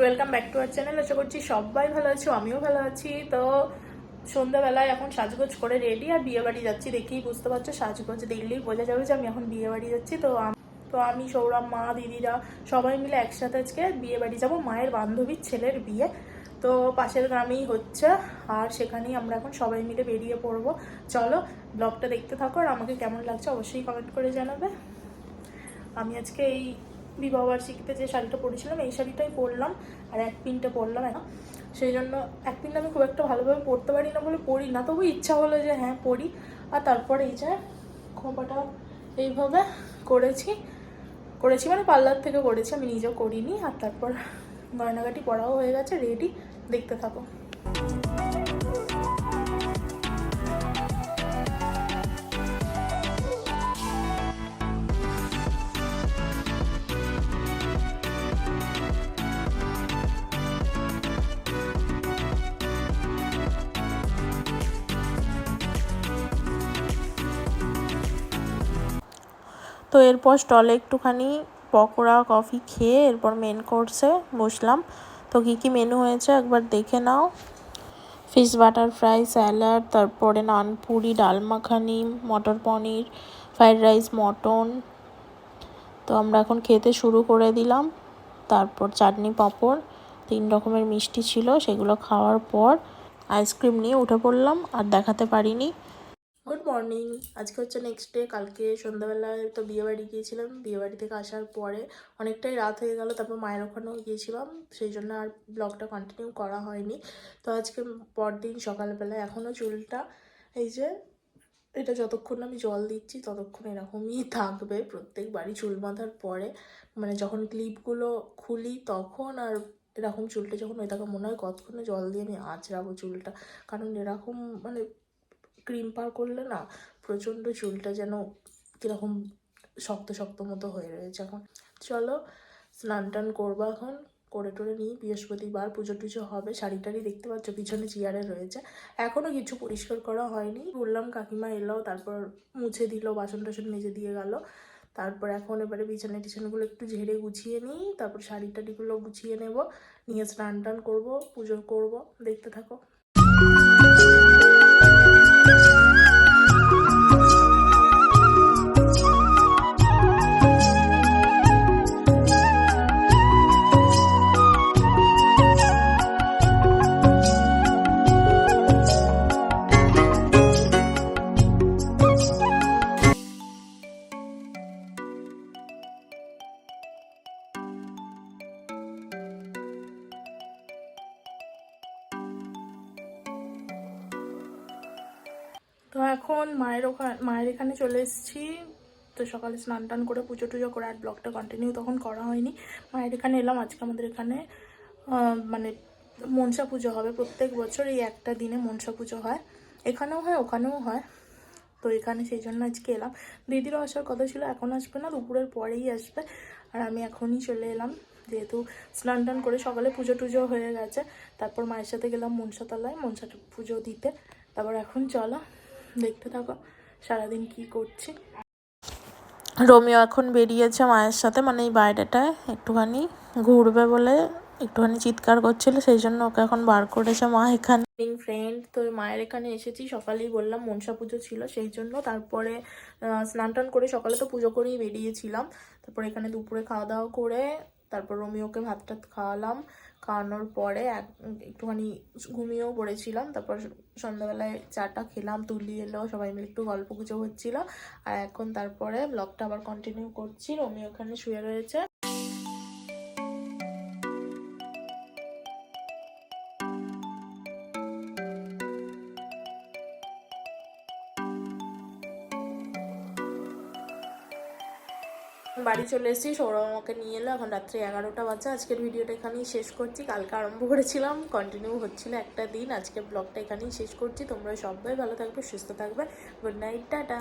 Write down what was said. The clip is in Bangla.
Welcome back to our channel. আশা করছি সবাই ভালো আছো, আমিও ভালো আছি। তো সন্ধ্যাবেলায় এখন সাজগোজ করে রেডি আর বিয়ে বাড়ি যাচ্ছি। দেখেই বুঝতে পারছো, সাজগোজ দেখলেই বোঝা যাবে যে আমি এখন বিয়ে বাড়ি যাচ্ছি। তো আমি, সৌরভ, মা, দিদিরা সবাই মিলে একসাথে আজকে বিয়ে বাড়ি যাবো। মায়ের বান্ধবীর ছেলের বিয়ে, তো পাশের গ্রামেই হচ্ছে। আর সেখানেই আমরা এখন সবাই মিলে বেরিয়ে পড়বো। চলো ব্লগটা দেখতে থাকো, আর আমাকে কেমন লাগছে অবশ্যই কমেন্ট করে জানাবে। আমি আজকে এই বিবাহবার্ষিকীতে যে শাড়িটা পরেছিলাম এই শাড়িটাই পরলাম, আর এক পিনটা পরলাম এখন। সেই জন্য এক পিনটা আমি খুব একটা ভালোভাবে পরতে পারি না বলে পরি না, তবু ইচ্ছা হলো যে হ্যাঁ পরি। আর তারপর এই যে খোঁপাটা এইভাবে করেছি মানে পার্লার থেকে করেছি, আমি নিজেও করিনি। আর তারপর গয়নাগাটি পরাও হয়ে গেছে, রেডি। দেখতে থাকো। তো এরপর স্টলে একটুখানি পকোড়া কফি খেয়ে এরপর মেন কোর্সে বসলাম। তো কী কী মেনু হয়েছে একবার দেখে নাও। ফিশ বাটার ফ্রাই, স্যালাড, তারপরে নান পুরি, ডাল মাখানি, মটর পনির, ফ্রাইড রাইস, মটন। তো আমরা এখন খেতে শুরু করে দিলাম। তারপর চাটনি, পাঁপড়, 3 রকমের মিষ্টি ছিল। সেগুলো খাওয়ার পর আইসক্রিম নিয়ে উঠে পড়লাম, আর দেখাতে পারিনি। Good morning. আজকে হচ্ছে নেক্সট ডে। কালকে সন্ধ্যাবেলায় তো বিয়েবাড়ি গিয়েছিলাম। বিয়েবাড়ি থেকে আসার পরে অনেকটাই রাত হয়ে গেল, তারপর মায়ের ওখানেও গিয়েছিলাম, সেই জন্য আর ব্লগটা কন্টিনিউ করা হয়নি। তো আজকে পরদিন সকালবেলায় এখনও চুলটা এই যে এটা যতক্ষণ আমি জল দিচ্ছি ততক্ষণ এরকমই থাকবে প্রত্যেকবারই চুল বাঁধার পরে। মানে যখন ক্লিপগুলো খুলি তখন, আর এরকম চুলটা যখন ওই থাকে মনে হয় কতক্ষণে জল দিয়ে আমি আঁচড়াবো চুলটা। কারণ এরকম মানে ক্রিম পার করলে না প্রচণ্ড চুলটা যেন কীরকম শক্ত শক্ত মতো হয়ে রয়েছে এখন। চলো স্নান টান করবো এখন, করে টোরে নিই। বৃহস্পতিবার পুজো টুজো হবে। শাড়ি টাড়ি দেখতে পাচ্ছ পিছনে চেয়ারে রয়েছে, এখনও কিছু পরিষ্কার করা হয়নি। বললাম কাকিমা এলো, তারপর মুছে দিল, বাসন টাসন মেজে দিয়ে গেল। তারপর এখন এবারে বিছানা টিছানাগুলো একটু ঝেড়ে গুছিয়ে নিই, তারপর শাড়ি টাড়িগুলো গুছিয়ে নেব, নিয়ে স্নান টান করবো, পুজো করবো। দেখতে থাকো। তো এখন মায়ের এখানে চলে এসেছি। তো সকালে স্নান টান করে পুজো টুজো করে আর ব্লগটা কন্টিনিউ তখন করা হয়নি। মায়ের এখানে এলাম। আজকে আমাদের এখানে মানে মনসা পুজো হবে। প্রত্যেক বছর এই একটা দিনে মনসা পুজো হয়, এখানেও হয় ওখানেও হয়। তো এখানে সেই জন্য আজকে এলাম। দিদিরও আসার কথা ছিল, এখন আসবে না, দুপুরের পরেই আসবে। আর আমি এখনই চলে এলাম, যেহেতু স্নান টান করে সকালে পুজো টুজো হয়ে গেছে। তারপর মায়ের সাথে গেলাম মনসাতলায় মনসা পুজো দিতে। তারপর এখন চলো দেখতে থাকো সারাদিন কি করছি। রোমিও এখন বেরিয়েছে মায়ের সাথে, মানে এই বাইরেটায় একটুখানি ঘুরবে বলে একটুখানি চিৎকার করছিল, সেই জন্য ওকে এখন বার করেছে মা এখানে। ফ্রেন্ড, তো মায়ের এখানে এসেছি। সকালেই বললাম মনসা পুজো ছিল সেই জন্য। তারপরে স্নান টান করে সকালে তো পুজো করেই বেরিয়েছিলাম। তারপর এখানে দুপুরে খাওয়া দাওয়া করে তারপর রোমিওকে ভাত টাত খাওয়ানোর পরে একটুখানি ঘুমিয়েও পড়েছিলাম। তারপর সন্ধ্যাবেলায় চাটা খেলাম, তুলি এলো, সবাই মিলে একটু গল্প গুজব হচ্ছিল। আর এখন তারপরে ব্লগটা আবার কন্টিনিউ করছি। রোমিও ওখানে শুয়ে রয়েছে। বাড়ি চলে এসেছি, সৌরভ আমাকে নিয়ে এলো। এখন রাত্রে 11টা বাজে। আজকের ভিডিওটা এখানেই শেষ করছি। কালকে আরম্ভ করেছিলাম, কন্টিনিউ হচ্ছিল একটা দিন। আজকে ব্লগটা এখানেই শেষ করছি। তোমরা সবাই ভালো থাকবে, সুস্থ থাকবে। Good night, tata.